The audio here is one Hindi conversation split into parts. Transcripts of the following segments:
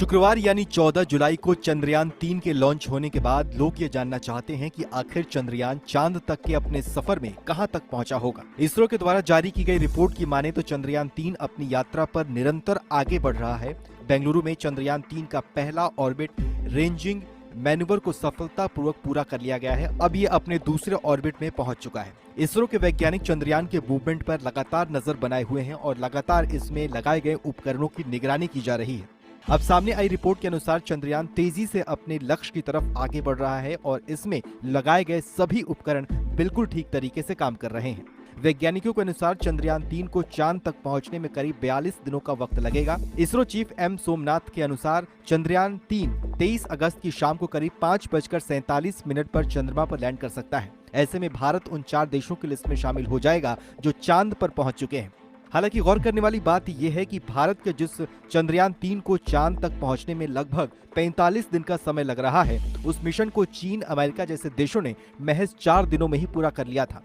शुक्रवार यानी 14 जुलाई को चंद्रयान 3 के लॉन्च होने के बाद लोग ये जानना चाहते हैं कि आखिर चंद्रयान चांद तक के अपने सफर में कहां तक पहुंचा होगा। इसरो के द्वारा जारी की गई रिपोर्ट की माने तो चंद्रयान 3 अपनी यात्रा पर निरंतर आगे बढ़ रहा है। बेंगलुरु में चंद्रयान 3 का पहला ऑर्बिट रेंजिंग मैन्यूवर को सफलतापूर्वक पूरा कर लिया गया है। अब ये अपने दूसरे ऑर्बिट में पहुंच चुका है। इसरो के वैज्ञानिक चंद्रयान के मूवमेंट पर लगातार नजर बनाए हुए हैं और लगातार इसमें लगाए गए उपकरणों की निगरानी की जा रही है। अब सामने आई रिपोर्ट के अनुसार चंद्रयान तेजी से अपने लक्ष्य की तरफ आगे बढ़ रहा है और इसमें लगाए गए सभी उपकरण बिल्कुल ठीक तरीके से काम कर रहे हैं। वैज्ञानिकों के अनुसार चंद्रयान 3 को चांद तक पहुंचने में करीब 42 दिनों का वक्त लगेगा। इसरो चीफ एम सोमनाथ के अनुसार चंद्रयान 3 23 अगस्त की शाम को करीब 5:47 पर चंद्रमा पर लैंड कर सकता है। ऐसे में भारत उन 4 देशों की लिस्ट में शामिल हो जाएगा जो चांद पर पहुंच चुके हैं। हालांकि गौर करने वाली बात यह है कि भारत के जिस चंद्रयान 3 को चांद तक पहुंचने में लगभग 45 दिन का समय लग रहा है, उस मिशन को चीन, अमेरिका जैसे देशों ने महज 4 दिनों में ही पूरा कर लिया था।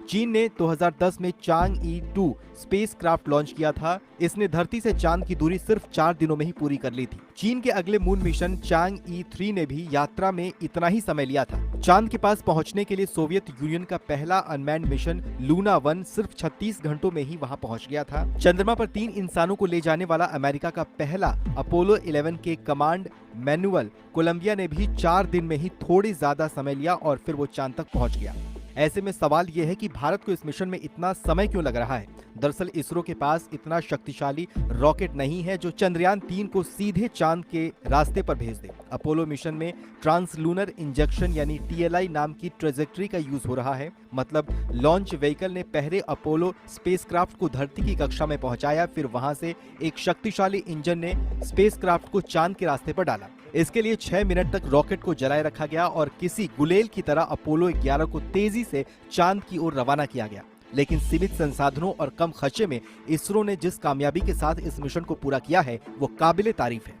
चीन ने 2010 में चांग-ई 2 स्पेसक्राफ्ट लॉन्च किया था। इसने धरती से चांद की दूरी सिर्फ 4 दिनों में ही पूरी कर ली थी। चीन के अगले मून मिशन चांग-ई 3 ने भी यात्रा में इतना ही समय लिया था। चांद के पास पहुंचने के लिए सोवियत यूनियन का पहला अनमैन्ड मिशन लूना 1 सिर्फ 36 घंटों में ही वहां पहुंच गया था। चंद्रमा पर 3 इंसानों को ले जाने वाला अमेरिका का पहला अपोलो 11 के कमांड मैनुअल कोलंबिया ने भी 4 दिन में ही थोड़ी ज्यादा समय लिया और फिर वो चांद तक पहुंच गया। ऐसे में सवाल यह है कि भारत को इस मिशन में इतना समय क्यों लग रहा है। दरअसल इसरो के पास इतना शक्तिशाली रॉकेट नहीं है जो चंद्रयान 3 को सीधे चांद के रास्ते पर भेज दे। अपोलो मिशन में ट्रांसलूनर इंजेक्शन यानी TLI नाम की ट्रेजेक्ट्री का यूज हो रहा है। मतलब लॉन्च व्हीकल ने पहले अपोलो स्पेसक्राफ्ट को धरती की कक्षा में पहुंचाया, फिर वहां से एक शक्तिशाली इंजन ने स्पेसक्राफ्ट को चांद के रास्ते पर डाला। इसके लिए 6 मिनट तक रॉकेट को जलाए रखा गया और किसी गुलेल की तरह अपोलो 11 को तेजी से चांद की ओर रवाना किया गया। लेकिन सीमित संसाधनों और कम खर्चे में इसरो ने जिस कामयाबी के साथ इस मिशन को पूरा किया है, वो काबिले तारीफ है।